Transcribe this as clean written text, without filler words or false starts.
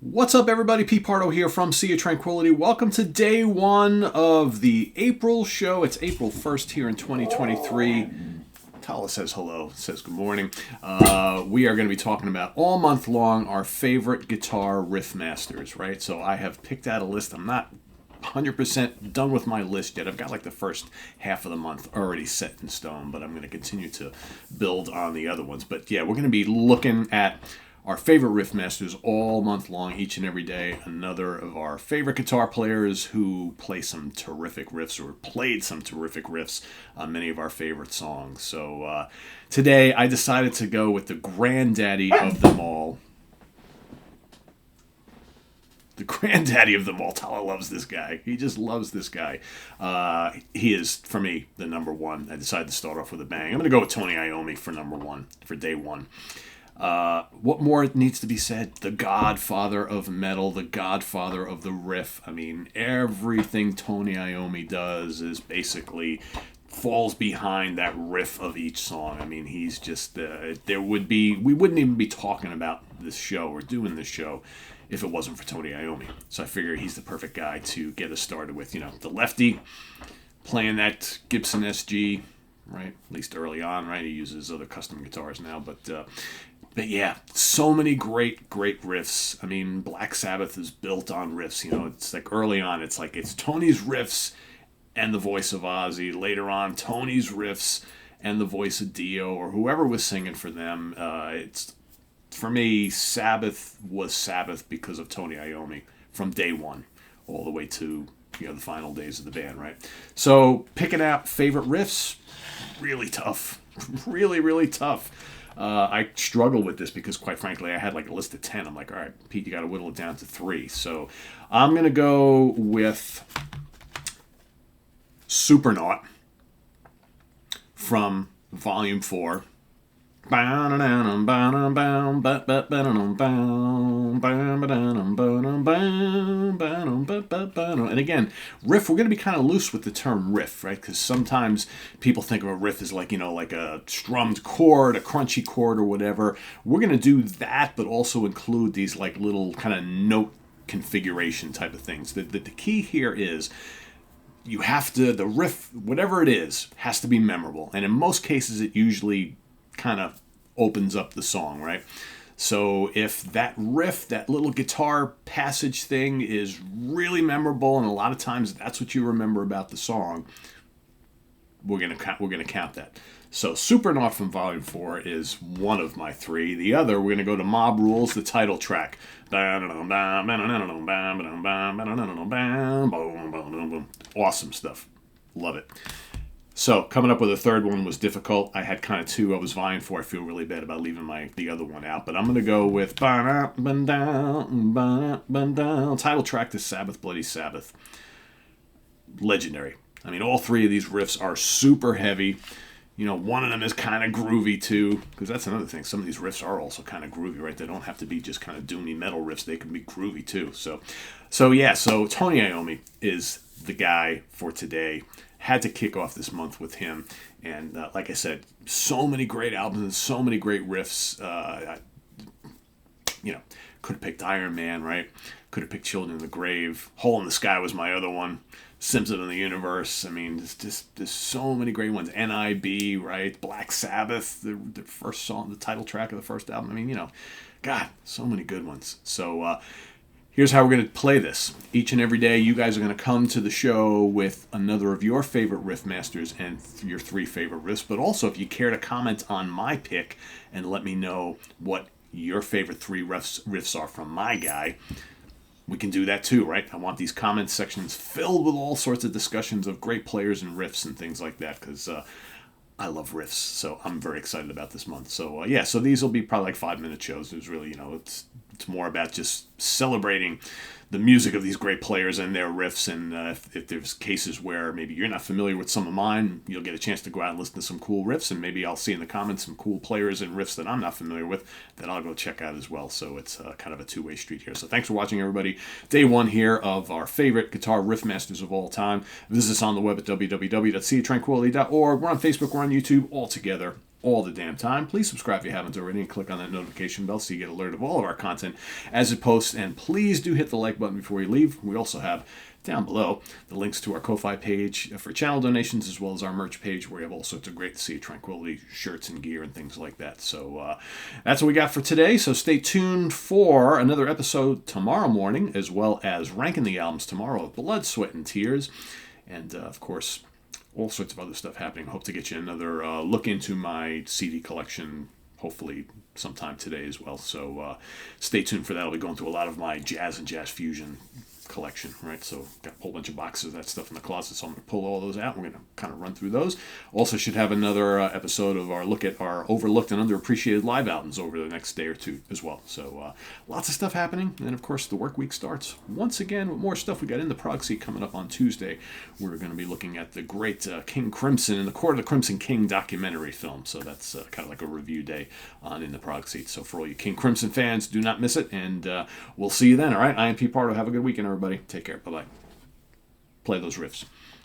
What's up, everybody? Pete Pardo here from Sea of Tranquility. Welcome to day one of the April show. It's April 1st here in 2023. Tala says hello, says good morning. We are going to be talking about all month long our favorite guitar riff masters, right? So I have picked out a list. I'm not 100% done with my list yet. I've got like the first half of the month already set in stone, but I'm going to continue to build on the other ones. But yeah, we're going to be looking at our favorite riff masters all month long, each and every day. Another of our favorite guitar players who play some terrific riffs or played some terrific riffs on many of our favorite songs. So today I decided to go with the granddaddy of them all. The granddaddy of them all. Tala loves this guy. He just loves this guy. He is, for me, the number one. I decided to start off with a bang. I'm going to go with Tony Iommi for number one, for day one. What more needs to be said? The godfather of metal, the godfather of the riff. I mean, everything Tony Iommi does is basically falls behind that riff of each song. I mean, he's just, we wouldn't even be talking about this show or doing this show if it wasn't for Tony Iommi. So I figure he's the perfect guy to get us started with, the lefty playing that Gibson SG, right? At least early on, right? He uses other custom guitars now, but yeah, so many great riffs. I mean, Black Sabbath is built on riffs. It's like early on, it's Tony's riffs and the voice of Ozzy. Later on, Tony's riffs and the voice of Dio or whoever was singing for them. For me, Sabbath was Sabbath because of Tony Iommi from day one all the way to the final days of the band, right? So picking out favorite riffs, really tough. Really tough. I struggled with this because, quite frankly, I had like a list of 10. I'm like, all right, Pete, you got to whittle it down to 3. So I'm going to go with Supernaut from Volume 4. And again, riff, we're going to be kind of loose with the term riff, right? Because sometimes people think of a riff as like a strummed chord, a crunchy chord or whatever. We're going to do that, but also include these like little kind of note configuration type of things. The key here is you have to, the riff, whatever it is, has to be memorable. And in most cases, it usually kind of opens up the song, right? So if that riff, that little guitar passage thing is really memorable, and a lot of times that's what you remember about the song, we're gonna count that. So Supernaut from Volume 4 is one of my 3. The other, we're gonna go to Mob Rules, the title track. Awesome stuff. Love it. So coming up with a third one was difficult. I had kind of 2 I was vying for. I feel really bad about leaving the other one out. But I'm going to go with title track to Sabbath, Bloody Sabbath. Legendary. I mean, all 3 of these riffs are super heavy. One of them is kind of groovy too, because that's another thing. Some of these riffs are also kind of groovy, right? They don't have to be just kind of doomy metal riffs. They can be groovy too. So Tony Iommi is the guy for today. Had to kick off this month with him. And like I said, so many great albums and so many great riffs. Could have picked Iron Man, right? Could have picked Children of the Grave. Hole in the Sky was my other one. Simpson of the Universe. I mean, there's so many great ones. NIB, right? Black Sabbath, the first song, the title track of the first album. I mean, God, so many good ones. So here's how we're going to play this. Each and every day, you guys are going to come to the show with another of your favorite riff masters and your 3 favorite riffs. But also, if you care to comment on my pick and let me know what your favorite 3 riffs are from my guy, we can do that too, right? I want these comment sections filled with all sorts of discussions of great players and riffs and things like that, because I love riffs, so I'm very excited about this month. So so these will be probably like 5-minute shows. There's really, it's more about just celebrating the music of these great players and their riffs. And if there's cases where maybe you're not familiar with some of mine, you'll get a chance to go out and listen to some cool riffs. And maybe I'll see in the comments some cool players and riffs that I'm not familiar with that I'll go check out as well. So it's kind of a two-way street here. So thanks for watching, everybody. Day one here of our favorite guitar riff masters of all time. Visit us on the web at www.seatranquility.org. We're on Facebook. We're on YouTube. All together. all the damn time. Please subscribe if you haven't already and click on that notification bell so you get alerted of all of our content as it posts. And please do hit the like button before you leave. We also have down below the links to our Ko-Fi page for channel donations, as well as our merch page where we have all sorts of great Sea of Tranquility shirts and gear and things like that. So that's what we got for today. So stay tuned for another episode tomorrow morning, as well as ranking the albums tomorrow of Blood, Sweat, and Tears. And of course, all sorts of other stuff happening. Hope to get you another look into my CD collection, hopefully sometime today as well. So stay tuned for that. I'll be going through a lot of my jazz and jazz fusion collection, right? So got a whole bunch of boxes of that stuff in the closet, so I'm going to pull all those out. We're going to kind of run through those. Also should have another episode of our look at our overlooked and underappreciated live albums over the next day or two as well. So lots of stuff happening. And of course the work week starts once again with more stuff. We got In the Prog Seat coming up on Tuesday. We're going to be looking at the great King Crimson and the Court of the Crimson King documentary film. So that's kind of like a review day on In the Prog Seat. So for all you King Crimson fans, do not miss it. And we'll see you then. All right. I am Pete Pardo. Have a good weekend, everybody. Take care. Bye-bye. Play those riffs.